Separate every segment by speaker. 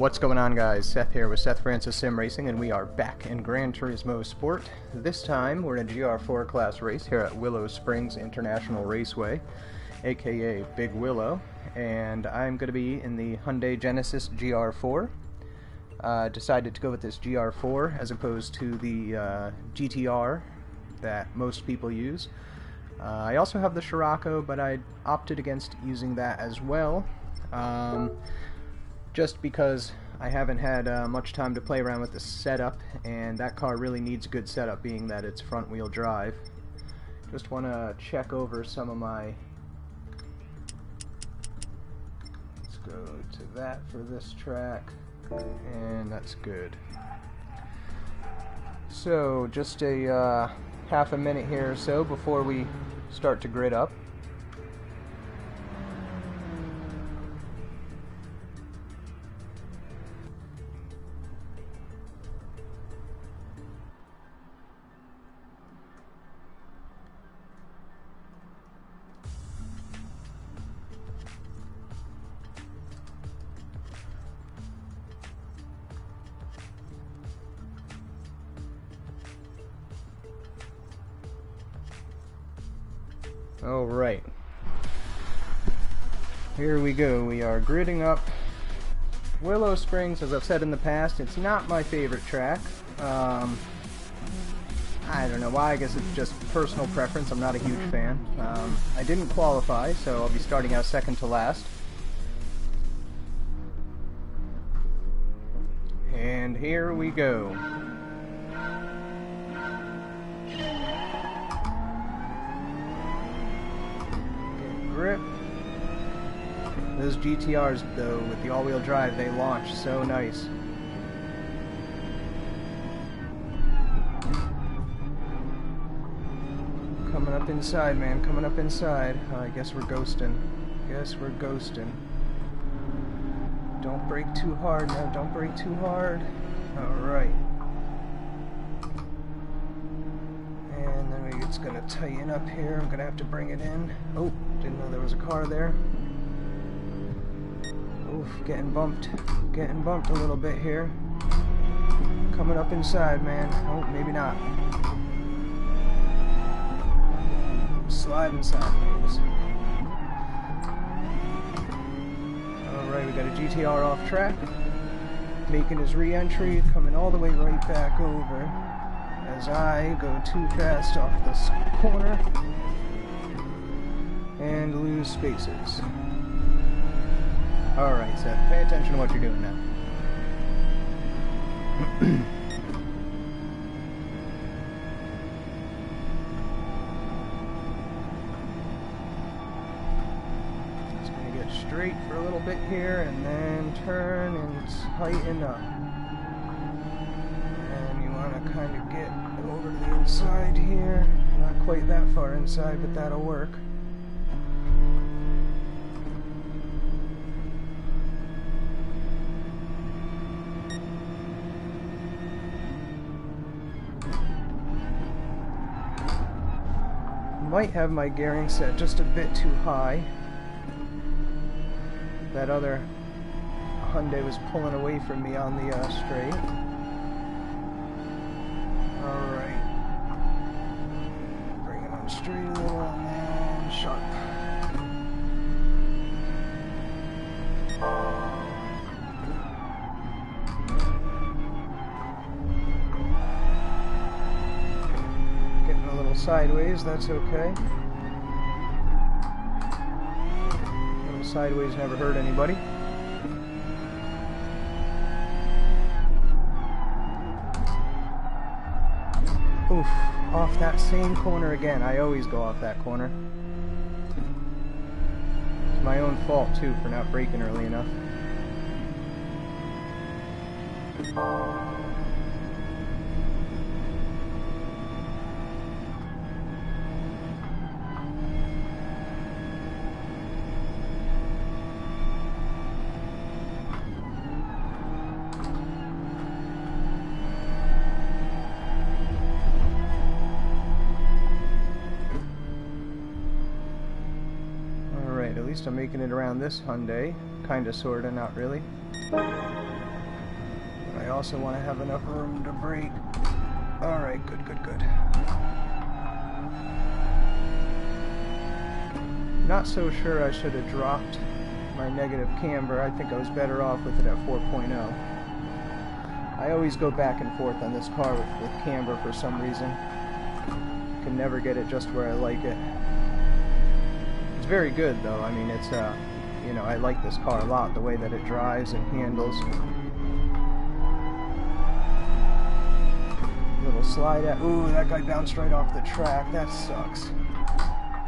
Speaker 1: What's going on, guys? Seth here with Seth Francis Sim Racing, and we are back in Gran Turismo Sport. This time we're in a Gr.4 class race here at Willow Springs International Raceway, aka Big Willow, and I'm going to be in the Hyundai Genesis Gr.4. Decided to go with this Gr.4 as opposed to the GTR that most people use. I also have the Scirocco, but I opted against using that as well. Just because I haven't had much time to play around with the setup, and that car really needs a good setup, being that it's front-wheel drive. Just want to check over some of my... Let's go to that for this track, and that's good. So, just a half a minute here or so before we start to grid up. Alright, here we go. We are gridding up Willow Springs. As I've said in the past, it's not my favorite track. I don't know why, I guess it's just personal preference. I'm not a huge fan. I didn't qualify, so I'll be starting out second to last. And here we go. Grip. Those GTRs, though, with the all-wheel drive, they launch so nice. Coming up inside, man. Coming up inside. I guess we're ghosting. Don't brake too hard now. Don't brake too hard. Alright. And then it's gonna tighten up here. I'm gonna have to bring it in. Oh, didn't know there was a car there. Oof, getting bumped a little bit here. Coming up inside, man. Oh, maybe not. Sliding sideways. Alright, we got a GTR off track. Making his re-entry, coming all the way right back over. As I go too fast off this corner and lose spaces. Alright, Seth, pay attention to what you're doing now. Just gonna get straight for a little bit here and then turn and tighten up. And you want to kind of get over to the inside here. Not quite that far inside, but that'll work. Might have my gearing set just a bit too high. That other Hyundai was pulling away from me on the straight. Alright. Bring it on straight a little and sharp. Getting a little sideways, that's okay. A little sideways never hurt anybody. Oof, off that same corner again. I always go off that corner. It's my own fault, too, for not braking early enough. At least I'm making it around this Hyundai. Kinda, sorta, not really. also want to have enough room to brake. Alright, good, good, good. Not so sure I should have dropped my negative camber. I think I was better off with it at 4.0. I always go back and forth on this car with camber for some reason. Can never get it just where I like it. It's very good though. I mean, it's you know, I like this car a lot, the way that it drives and handles. Little slide out. Ooh, that guy bounced right off the track. That sucks.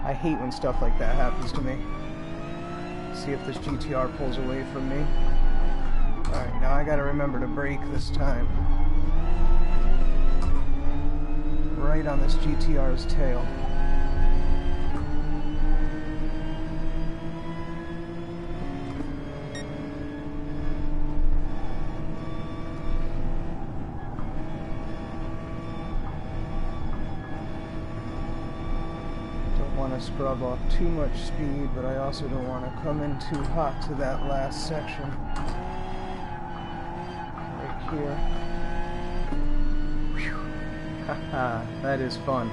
Speaker 1: I hate when stuff like that happens to me. See if this GTR pulls away from me. Alright, now I gotta remember to brake this time. Right on this GTR's tail. Scrub off too much speed, but I also don't want to come in too hot to that last section. Right here. Haha, that is fun.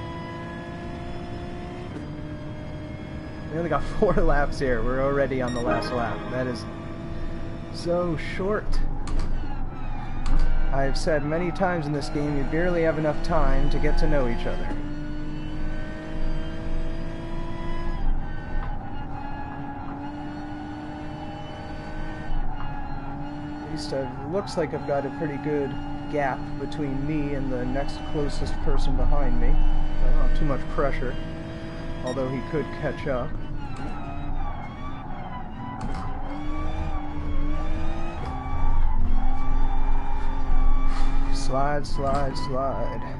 Speaker 1: We only got 4 laps here. We're already on the last lap. That is so short. I've said many times in this game, you barely have enough time to get to know each other. It looks like I've got a pretty good gap between me and the next closest person behind me. I don't have too much pressure, although he could catch up. Slide, slide, slide.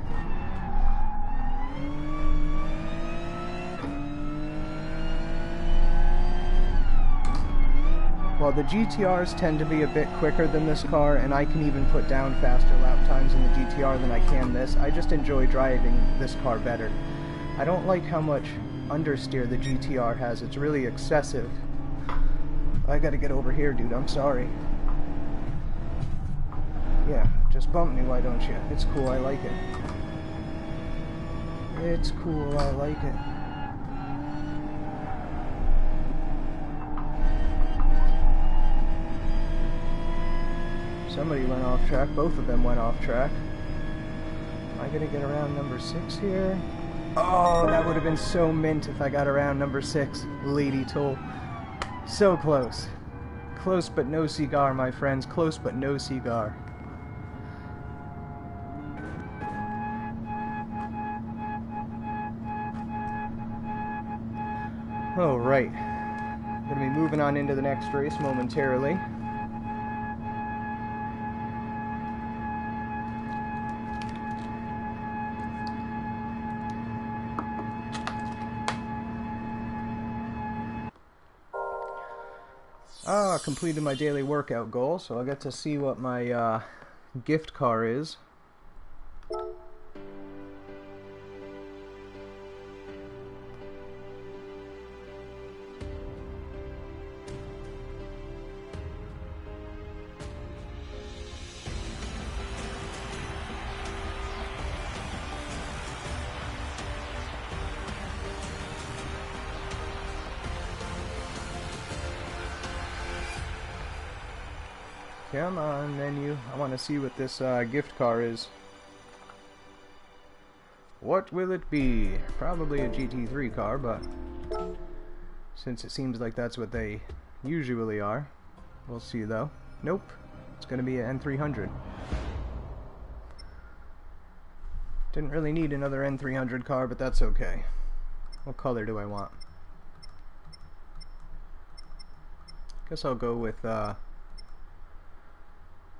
Speaker 1: Well, the GTRs tend to be a bit quicker than this car, and I can even put down faster lap times in the GTR than I can this. I just enjoy driving this car better. I don't like how much understeer the GTR has. It's really excessive. I gotta get over here, dude. I'm sorry. Yeah, just bump me, why don't you? It's cool, I like it. It's cool, I like it. Somebody went off track. Both of them went off track. Am I gonna get around number 6 here? Oh, that would have been so mint if I got around number 6. Lady Toll. So close. Close but no cigar, my friends. Close but no cigar. Alright. Gonna be moving on into the next race momentarily. Completed my daily workout goal, so I'll get to see what my gift car is. Come on, menu. I want to see what this gift car is. What will it be? Probably a GT3 car, but since it seems like that's what they usually are, we'll see though. Nope. It's going to be an N300. Didn't really need another N300 car, but that's okay. What color do I want? Guess I'll go with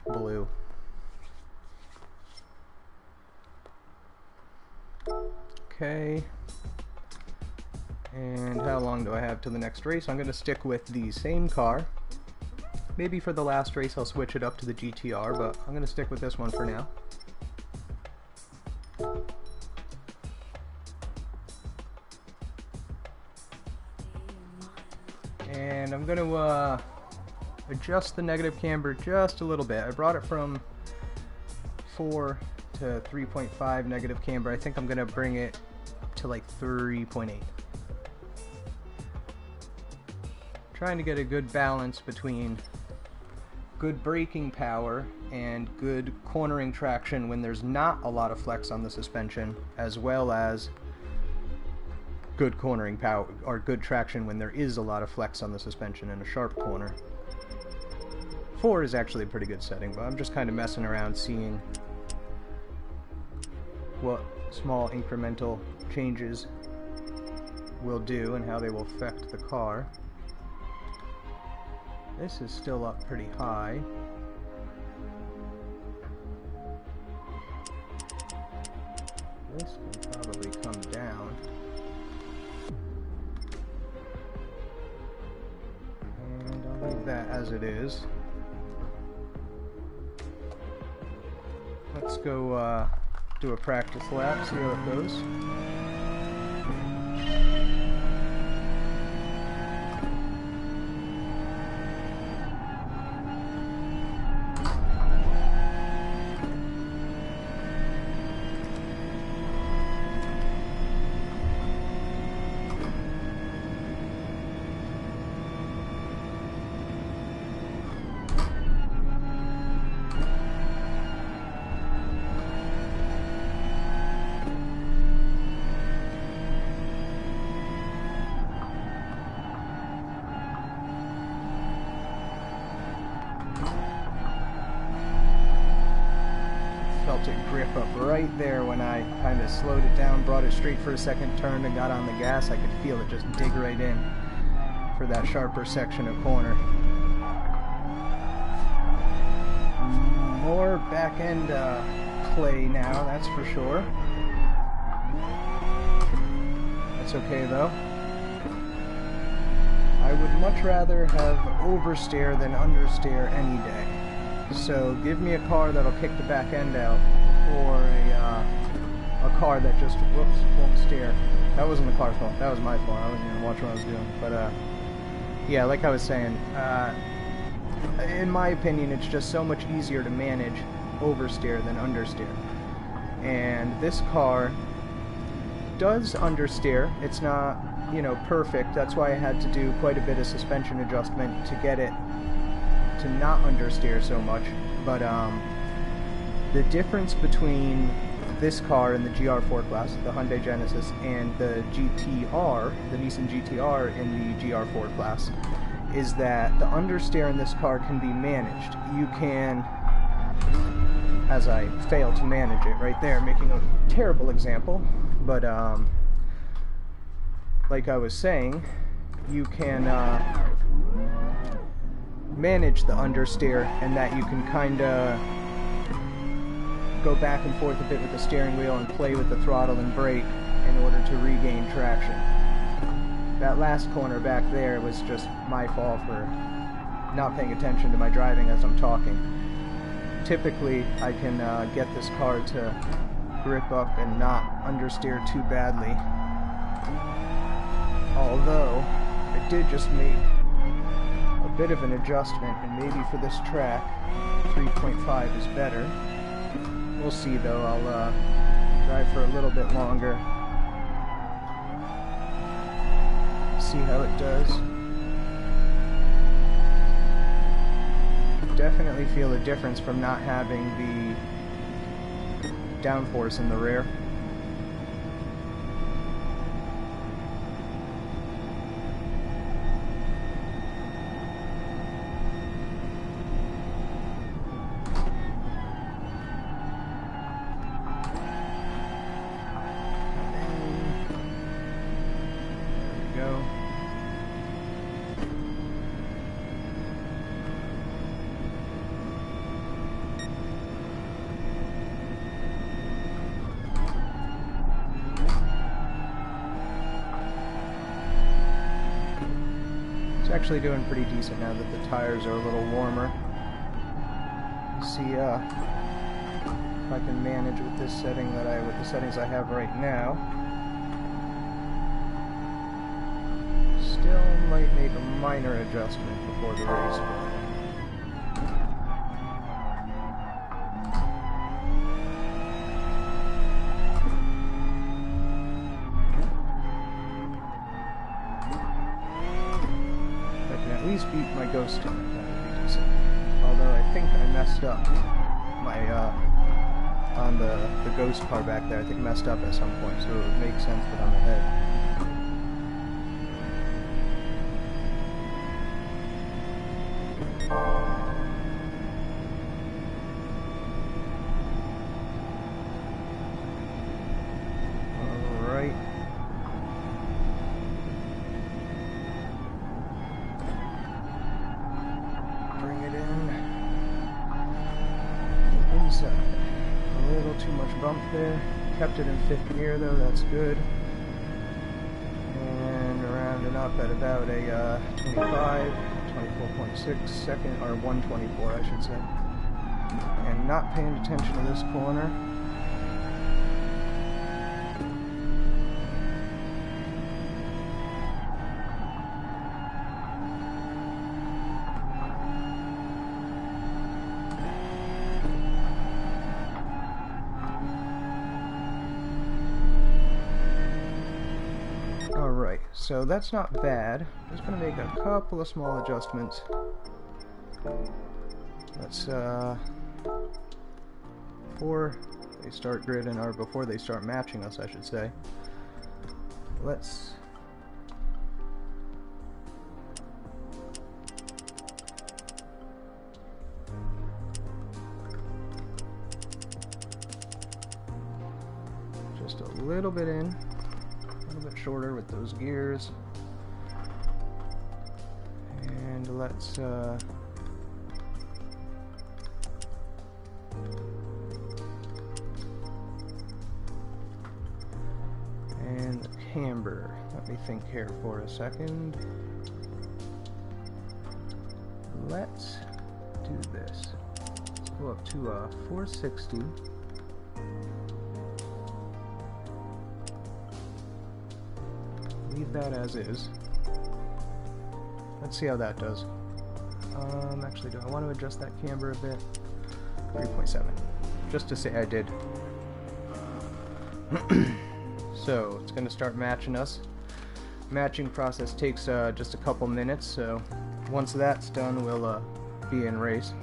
Speaker 1: blue. Okay. And how long do I have till the next race? I'm going to stick with the same car. Maybe for the last race I'll switch it up to the GTR, but I'm going to stick with this one for now. And I'm going to adjust the negative camber just a little bit. I brought it from 4 to 3.5 negative camber. I think I'm going to bring it to like 3.8. Trying to get a good balance between good braking power and good cornering traction when there's not a lot of flex on the suspension, as well as good cornering power or good traction when there is a lot of flex on the suspension in a sharp corner. 4 is actually a pretty good setting, but I'm just kind of messing around seeing what small incremental changes will do and how they will affect the car. This is still up pretty high. This can probably come down. And I'll leave that as it is. Let's go do a practice lap, see how it goes. To grip up right there when I kind of slowed it down, brought it straight for a second, turned and got on the gas. I could feel it just dig right in for that sharper section of corner. More back end play now, that's for sure. That's okay though. I would much rather have oversteer than understeer any day. So give me a car that'll kick the back end out, or a car that just won't steer. That wasn't the car's fault. That was my fault. I wasn't even watching what I was doing. But yeah, like I was saying, in my opinion, it's just so much easier to manage oversteer than understeer. And this car does understeer. It's not, you know, perfect. That's why I had to do quite a bit of suspension adjustment to get it to not understeer so much. But the difference between this car and the Gr.4 class, the Hyundai Genesis, and the GTR, the Nissan GTR in the Gr.4 class, is that the understeer in this car can be managed. You can, as I failed to manage it right there, making a terrible example, but like I was saying, you can manage the understeer, and that you can kind of go back and forth a bit with the steering wheel and play with the throttle and brake in order to regain traction. That last corner back there was just my fault for not paying attention to my driving as I'm talking. Typically, I can get this car to grip up and not understeer too badly. Although, I did just make a bit of an adjustment, and maybe for this track 3.5 is better. We'll see though. I'll drive for a little bit longer, see how it does. Definitely feel a difference from not having the downforce in the rear. Actually doing pretty decent now that the tires are a little warmer. See if I can manage with this setting with the settings I have right now. Still might make a minor adjustment before the race. beat my ghost on it, that would be decent. Although I think I messed up my on the ghost car back there. I think I messed up at some point, so it would make sense that I'm ahead. Alright. Bring it in. Inside. A little too much bump there. Kept it in 5th gear though, that's good. And rounding up at about a 25, 24.6 second, or 124 I should say. And not paying attention to this corner. Alright, so that's not bad. I'm just going to make a couple of small adjustments. Let's, before they start gridding, or before they start matching us, I should say, let's just a little bit in. A little bit shorter with those gears, and let's and the camber. Let me think here for a second. Let's do this. Let's go up to 460. Leave that as is. Let's see how that does. Actually, do I want to adjust that camber a bit? 3.7. Just to say I did. So, it's going to start matching us. Matching process takes just a couple minutes, so once that's done, we'll be in race.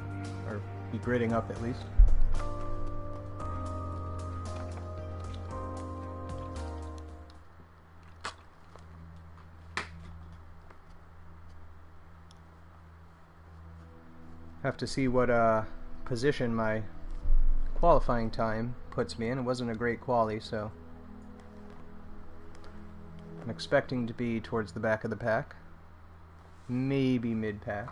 Speaker 1: Or be gridding up at least. Have to see what position my qualifying time puts me in. It wasn't a great quali, so I'm expecting to be towards the back of the pack, maybe mid-pack.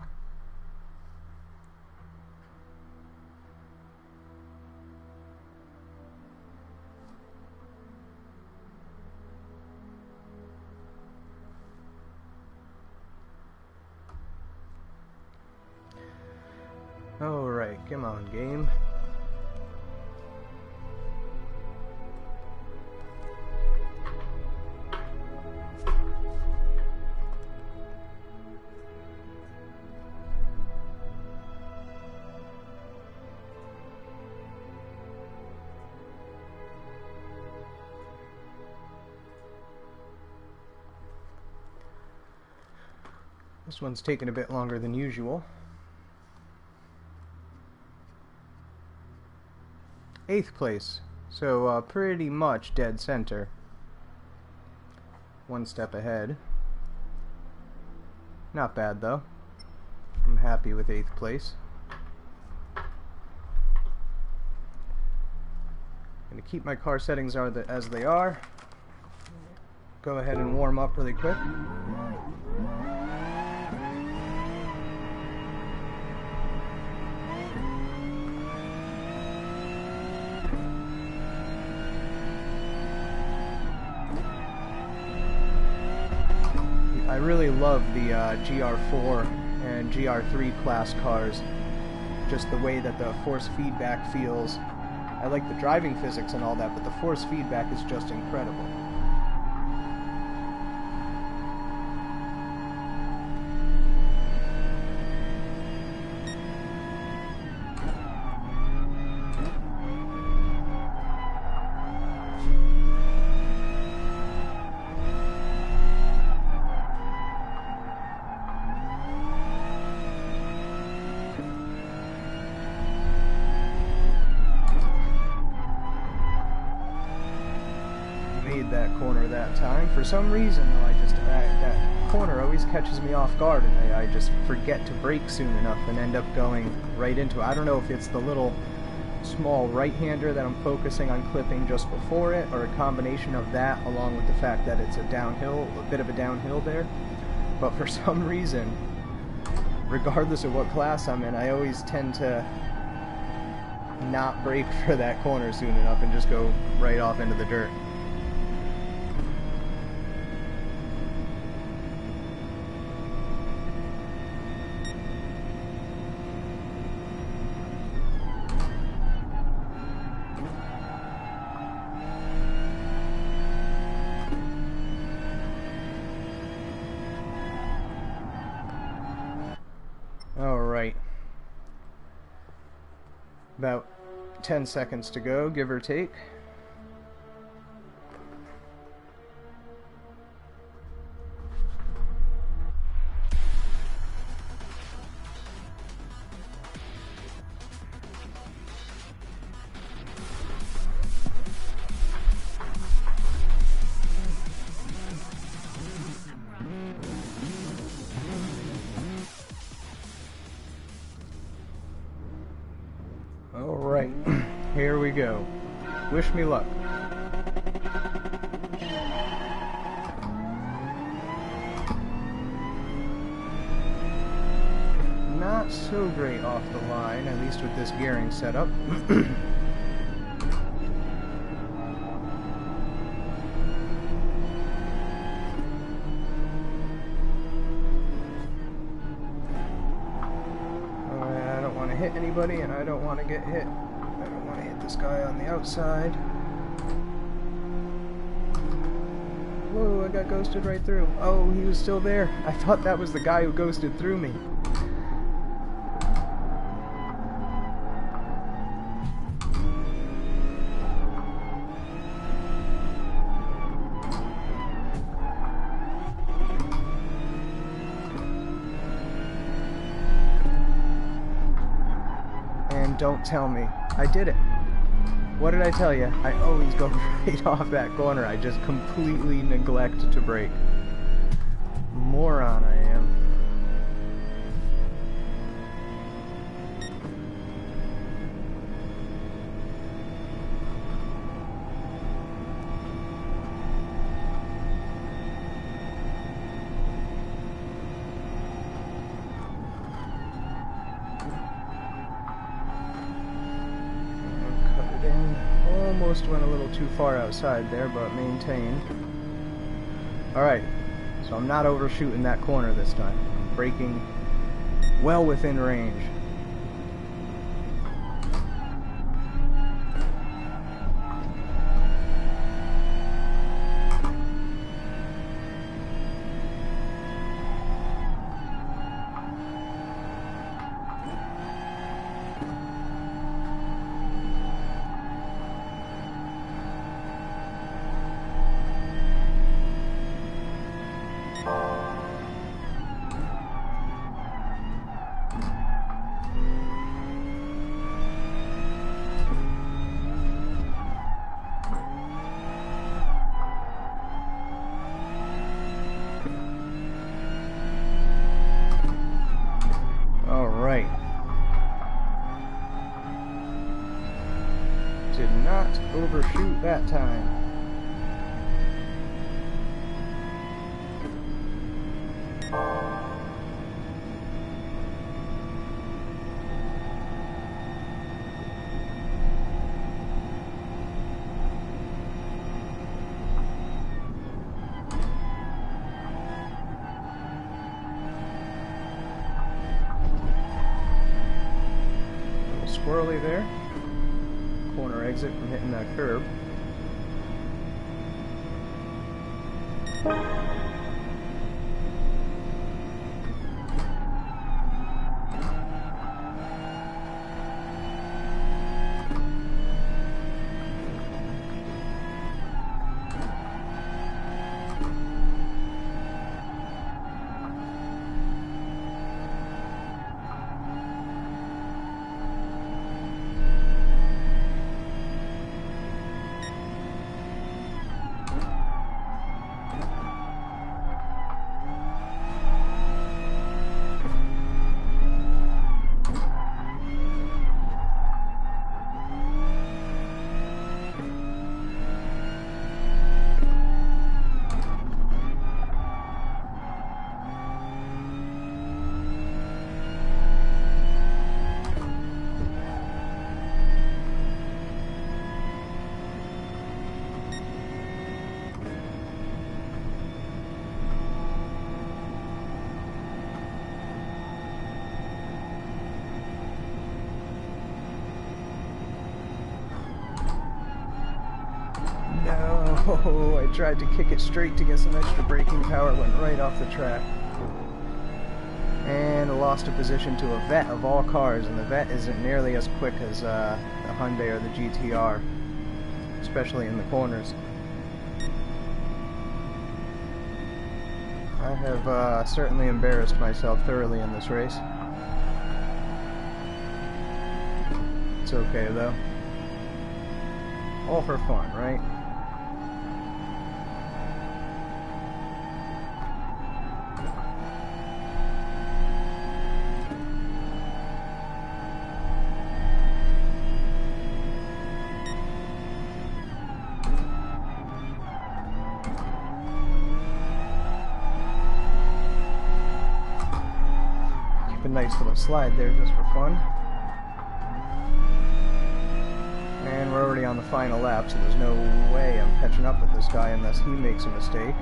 Speaker 1: Alright, come on, game. This one's taking a bit longer than usual. 8th place, so pretty much dead center. One step ahead. Not bad though. I'm happy with 8th place. Gonna keep my car settings as they are. Go ahead and warm up really quick. I really love the Gr.4 and Gr.3 class cars, just the way that the force feedback feels. I like the driving physics and all that, but the force feedback is just incredible. made that corner that time. For some reason, though, that corner always catches me off guard, and I just forget to brake soon enough and end up going right into it. I don't know if it's the little small right-hander that I'm focusing on clipping just before it, or a combination of that along with the fact that it's a bit of a downhill there. But for some reason, regardless of what class I'm in, I always tend to not brake for that corner soon enough and just go right off into the dirt. Alright. About 10 seconds to go, give or take. Alright, here we go. Wish me luck. Not so great off the line, at least with this gearing setup. Hit anybody, and I don't want to get hit. I don't want to hit this guy on the outside. Whoa, I got ghosted right through. Oh, he was still there. I thought that was the guy who ghosted through me. Don't tell me. I did it. What did I tell you? I always go right off that corner. I just completely neglect to brake. Moron I am. Almost went a little too far outside there, but maintained. Alright, so I'm not overshooting that corner this time. I'm braking well within range. Did not overshoot that time. A little squirrely there. Corner exit from hitting that curb. Oh, I tried to kick it straight to get some extra braking power, went right off the track. And lost a position to a Vet of all cars, and the Vet isn't nearly as quick as the Hyundai or the GT-R, especially in the corners. I have certainly embarrassed myself thoroughly in this race. It's okay though. All for fun, right? Keep a nice little slide there just for fun. And we're already on the final lap, so there's no way I'm catching up with this guy unless he makes a mistake.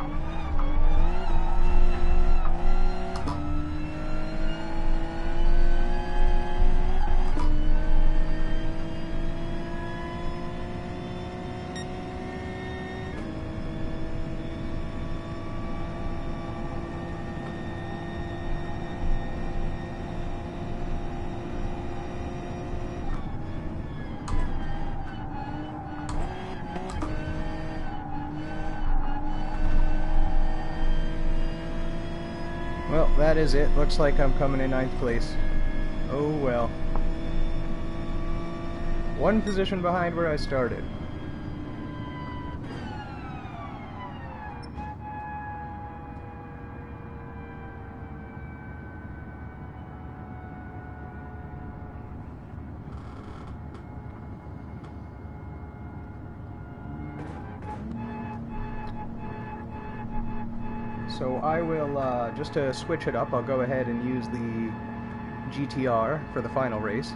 Speaker 1: Well, that is it. Looks like I'm coming in 9th place. Oh well. One position behind where I started. So I will, just to switch it up, I'll go ahead and use the GT-R for the final race.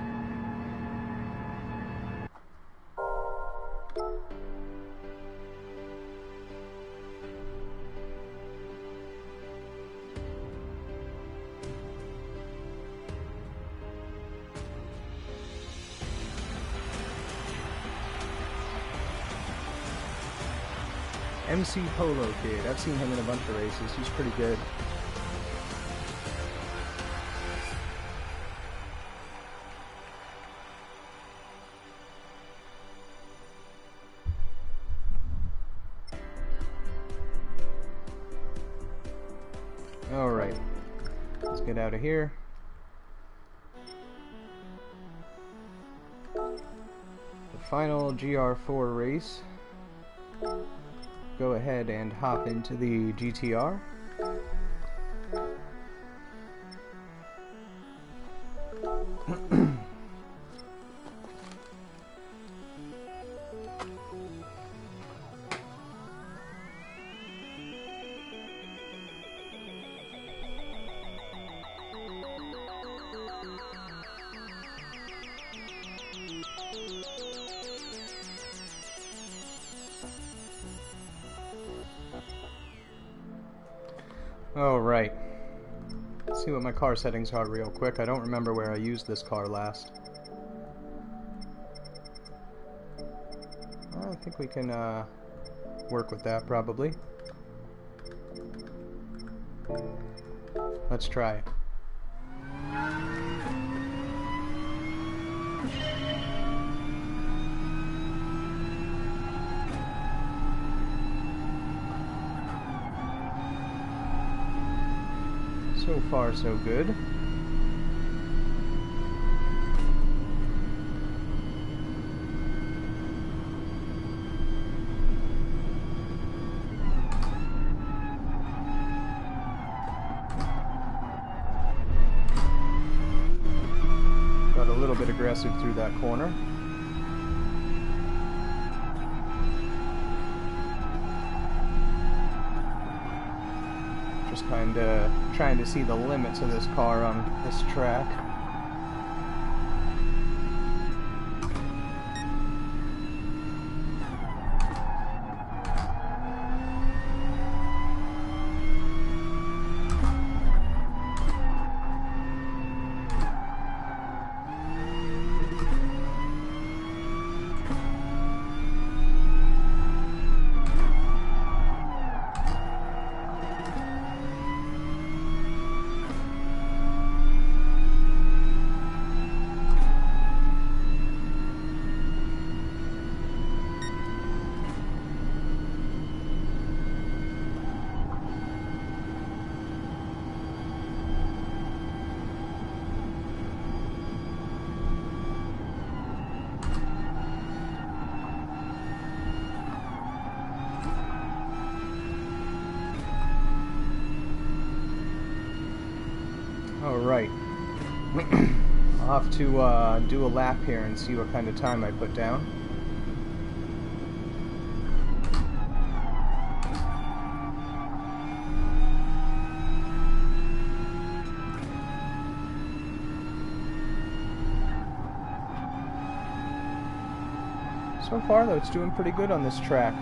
Speaker 1: MC Polo Kid. I've seen him in a bunch of races. He's pretty good. Alright. Let's get out of here. The final Gr.4 race. Go ahead and hop into the GT-R. Alright, let's see what my car settings are real quick. I don't remember where I used this car last. I think we can work with that probably. Let's try it. So far, so good. Got a little bit aggressive through that corner. Just kind of trying to see the limits of this car on this track. Alright. I'll have to do a lap here and see what kind of time I put down. So far, though, it's doing pretty good on this track.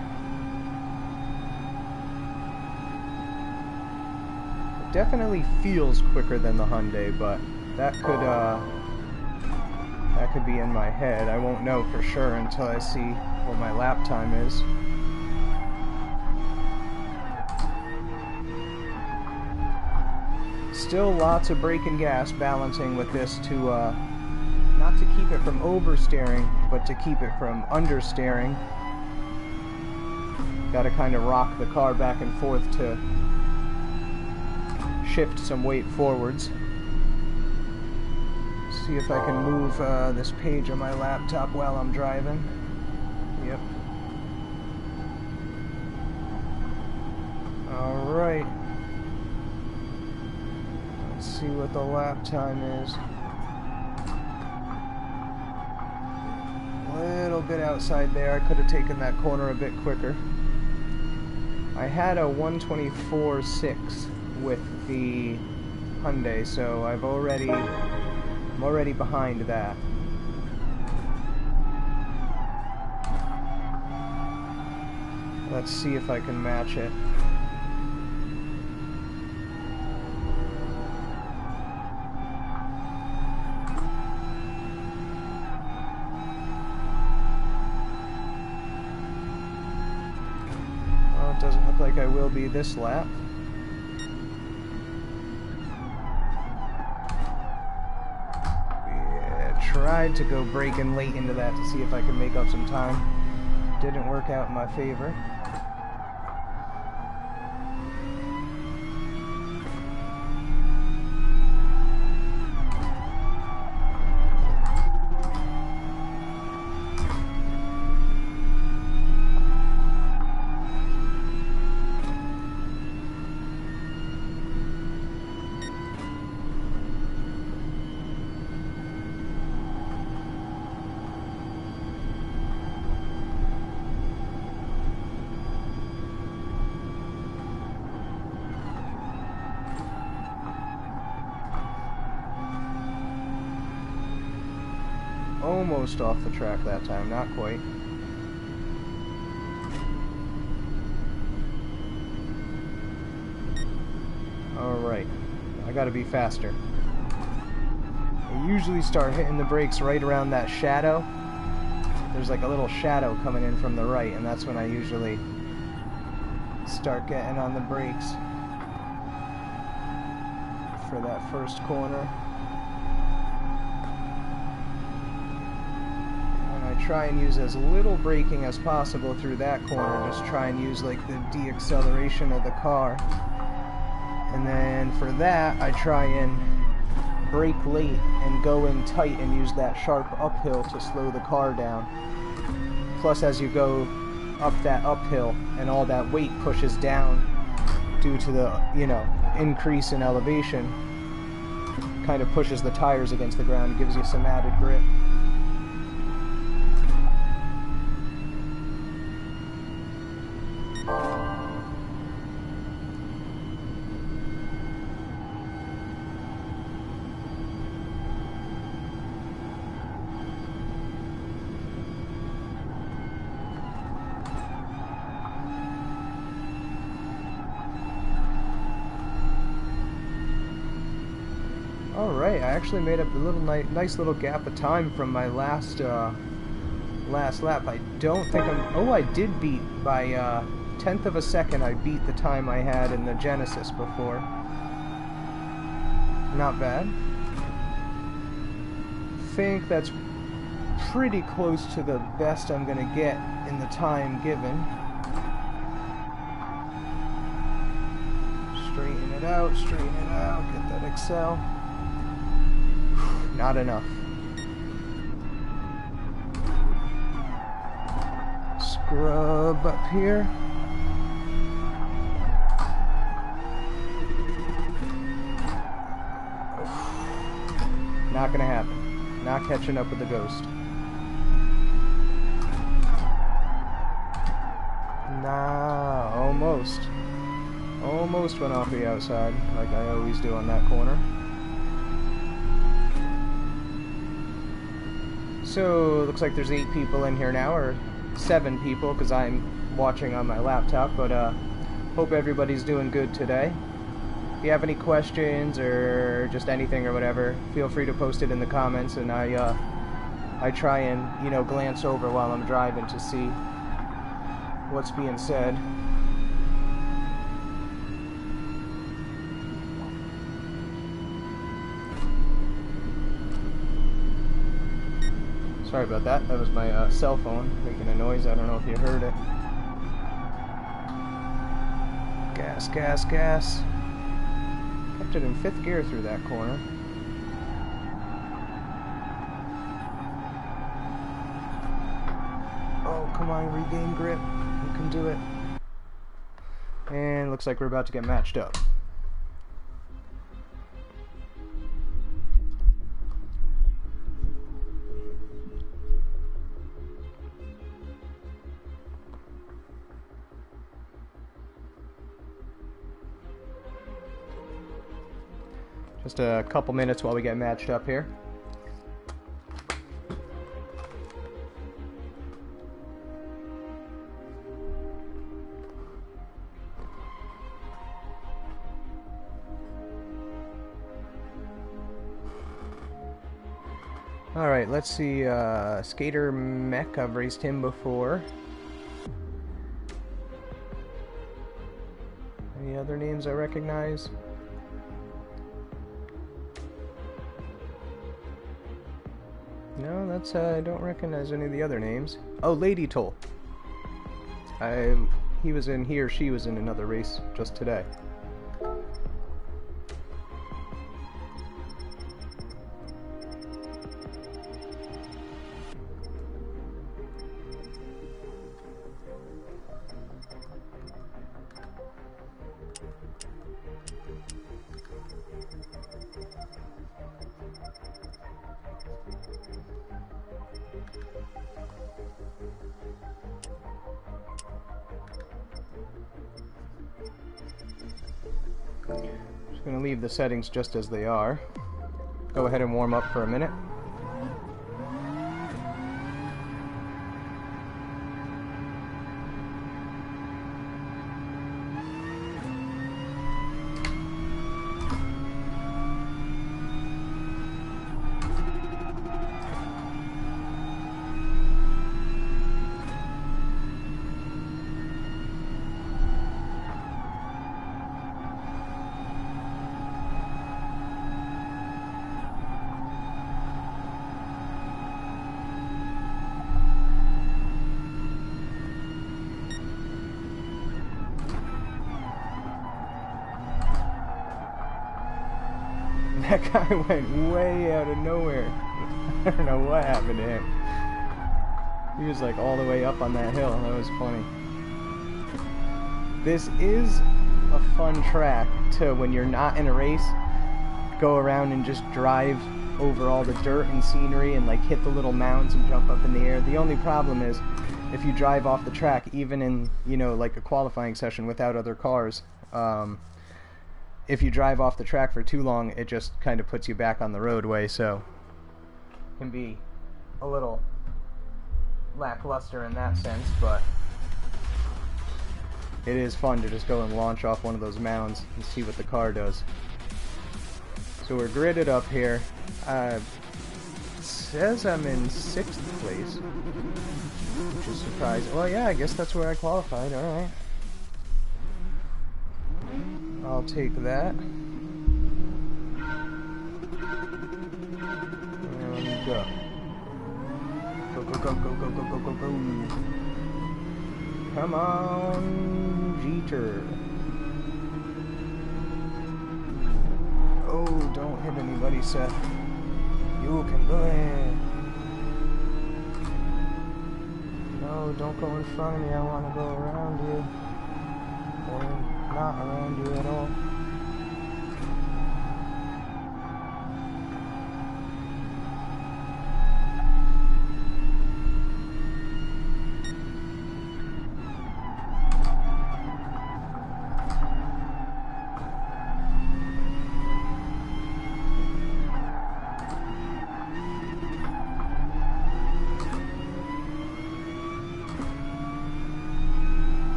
Speaker 1: It definitely feels quicker than the Hyundai, but that could be in my head. I won't know for sure until I see what my lap time is. Still lots of brake and gas balancing with this to not to keep it from oversteering, but to keep it from understeering. Gotta kind of rock the car back and forth to shift some weight forwards. See if I can move this page on my laptop while I'm driving. Yep. Alright. Let's see what the lap time is. A little bit outside there. I could have taken that corner a bit quicker. I had a 124.6 with the Hyundai, so I'm already behind that. Let's see if I can match it. Well, it doesn't look like I will be this lap. Tried to go braking late into that to see if I could make up some time. Didn't work out in my favor. Almost off the track that time, not quite. Alright, I gotta be faster. I usually start hitting the brakes right around that shadow. There's like a little shadow coming in from the right, and that's when I usually start getting on the brakes for that first corner. Try and use as little braking as possible through that corner. Just try and use like the deacceleration of the car, and then for that I try and brake late and go in tight and use that sharp uphill to slow the car down. Plus, as you go up that uphill and all that weight pushes down due to the, you know, increase in elevation, kind of pushes the tires against the ground, gives you some added grip. Alright, I actually made up a little nice little gap of time from my last lap. I don't think I did beat by 1/10 of a second. I beat the time I had in the Genesis before. Not bad. Think that's pretty close to the best I'm gonna get in the time given. Straighten it out, get that Excel. Not enough. Scrub up here. Not gonna happen. Not catching up with the ghost. Nah, almost. Almost went off the outside, like I always do on that corner. So, looks like there's 8 people in here now, or 7 people, because I'm watching on my laptop, but hope everybody's doing good today. If you have any questions, or just anything or whatever, feel free to post it in the comments, and I try and, you know, glance over while I'm driving to see what's being said. Sorry about that. That was my cell phone making a noise. I don't know if you heard it. Gas, gas, gas. Kept it in 5th gear through that corner. Oh, come on, regain grip. You can do it. And looks like we're about to get matched up. Just a couple minutes while we get matched up here. Alright, let's see, Skater Mech, I've raced him before. Any other names I recognize? No, that's, I don't recognize any of the other names. Oh, Lady Toll. He or she was in another race just today. Just going to leave the settings just as they are. Go ahead and warm up for a minute. That guy went way out of nowhere. I don't know what happened to him. He was like all the way up on that hill. That was funny. This is a fun track to, when you're not in a race, go around and just drive over all the dirt and scenery and like hit the little mounds and jump up in the air. The only problem is if you drive off the track, even in, you know, like a qualifying session without other cars, if you drive off the track for too long, it just kind of puts you back on the roadway, so it can be a little lackluster in that sense, but it is fun to just go and launch off one of those mounds and see what the car does. So we're gridded up here. It says I'm in 6th place, which is surprising. Well, yeah, I guess that's where I qualified, alright. I'll take that. And go. Go, go, go, go, go, go, go, go, go. Come on, Jeter. Oh, don't hit anybody, Seth. You can do it. No, don't go in front of me. I want to go around you. Or not around you at all.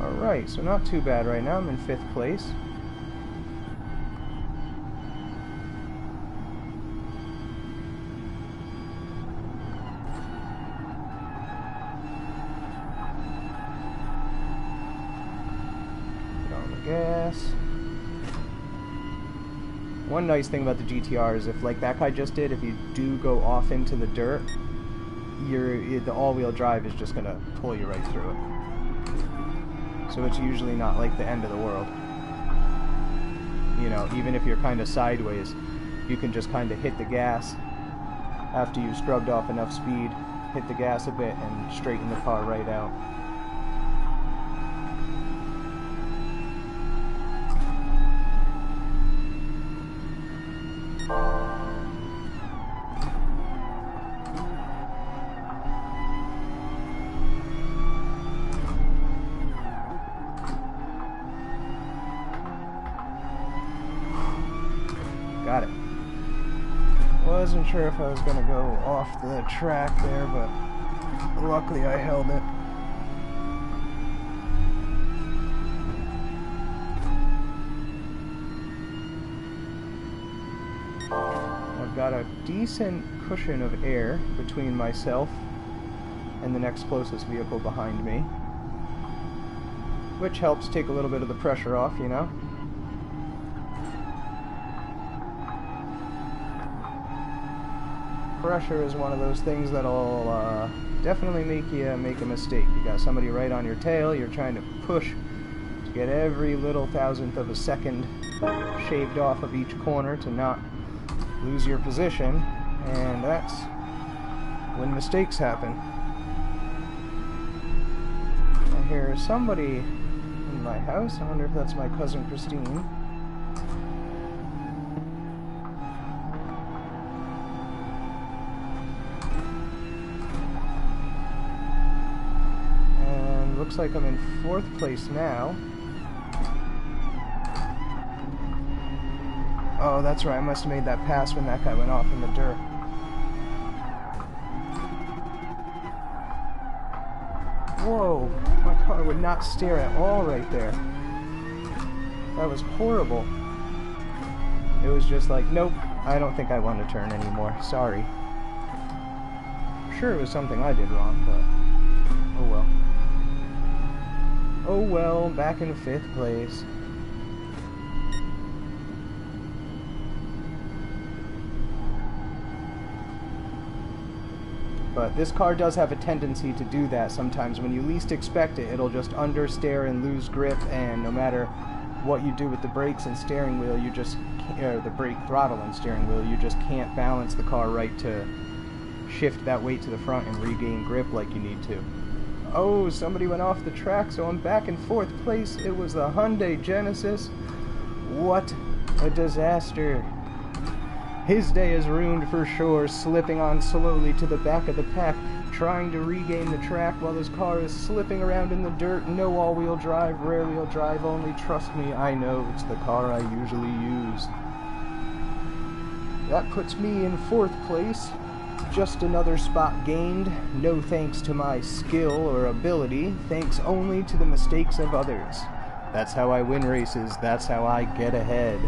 Speaker 1: Alright, so not too bad right now. I'm in 5th place. Get on the gas. One nice thing about the GTR is if, like that guy just did, if you do go off into the dirt, the all-wheel drive is just going to pull you right through it. So it's usually not like the end of the world. You know, even if you're kind of sideways, you can just kind of hit the gas after you've scrubbed off enough speed, hit the gas a bit, and straighten the car right out. Got it. Wasn't sure if I was going to go off the track there, but luckily I held it. I've got a decent cushion of air between myself and the next closest vehicle behind me, which helps take a little bit of the pressure off, you know? Pressure is one of those things that'll definitely make you make a mistake. You got somebody right on your tail, you're trying to push to get every little thousandth of a second shaved off of each corner to not lose your position, and that's when mistakes happen. I hear somebody in my house. I wonder if that's my cousin Christine. Looks like I'm in 4th place now. Oh, that's right. I must have made that pass when that guy went off in the dirt. Whoa, my car would not steer at all right there. That was horrible. It was just like, nope, I don't think I want to turn anymore. Sorry. Sure, it was something I did wrong, but oh well. Oh well, back in 5th place. But this car does have a tendency to do that sometimes. When you least expect it, it'll just understeer and lose grip, and no matter what you do with the brakes and steering wheel, you just can't, the brake throttle and steering wheel, you just can't balance the car right to shift that weight to the front and regain grip like you need to. Oh, somebody went off the track, so I'm back in 4th place. It was the Hyundai Genesis. What a disaster. His day is ruined for sure, slipping on slowly to the back of the pack, trying to regain the track while his car is slipping around in the dirt. No all-wheel drive, rear-wheel drive only. Trust me, I know it's the car I usually use. That puts me in 4th place. Just another spot gained, no thanks to my skill or ability, thanks only to the mistakes of others. That's how I win races, that's how I get ahead.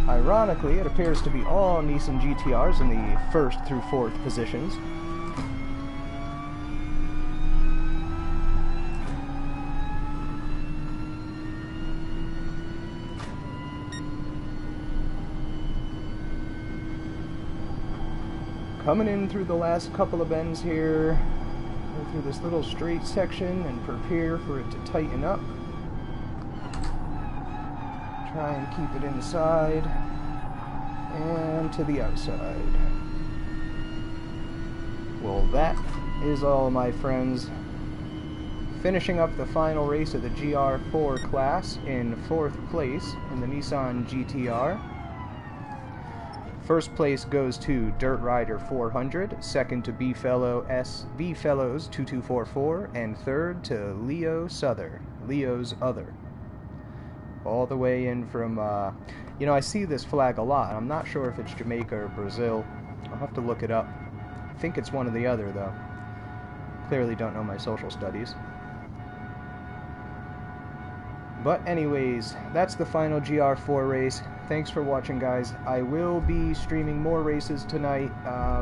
Speaker 1: Ironically, it appears to be all Nissan GTRs in the 1st through 4th positions. Coming in through the last couple of bends here, go through this little straight section and prepare for it to tighten up. Try and keep it inside and to the outside. Well, that is all, my friends. Finishing up the final race of the Gr.4 class in 4th place in the Nissan GTR. First place goes to Dirt Rider 400, second to B-Fellows 2244, and third to Leo's Other. all the way in from, you know, I see this flag a lot, and I'm not sure if it's Jamaica or Brazil. I'll have to look it up. I think it's one or the other, though. Clearly don't know my social studies. But anyways, that's the final GR4 race. Thanks for watching, guys. I will be streaming more races tonight.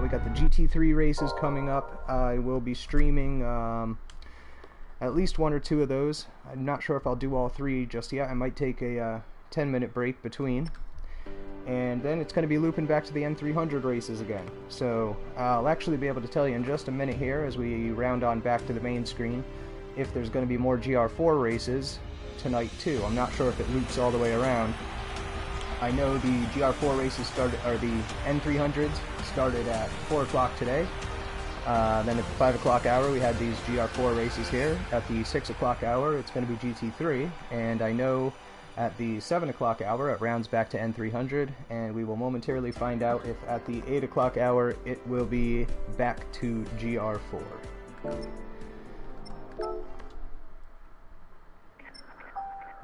Speaker 1: We got the GT3 races coming up. I will be streaming at least one or two of those. I'm not sure if I'll do all three just yet. I might take a 10-minute break between. And then it's going to be looping back to the N300 races again. So I'll actually be able to tell you in just a minute here as we round on back to the main screen if there's going to be more GR4 races tonight too. I'm not sure if it loops all the way around. I know the GR4 races started, or the N300s started at 4 o'clock today. Then at the 5 o'clock hour we had these GR4 races here. At the 6 o'clock hour it's going to be GT3, and I know at the 7 o'clock hour it rounds back to N300, and we will momentarily find out if at the 8 o'clock hour it will be back to GR4.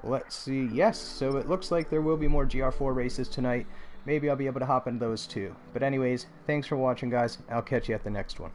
Speaker 1: Let's see, yes, so it looks like there will be more GR4 races tonight. Maybe I'll be able to hop into those too. But anyways, thanks for watching, guys. I'll catch you at the next one.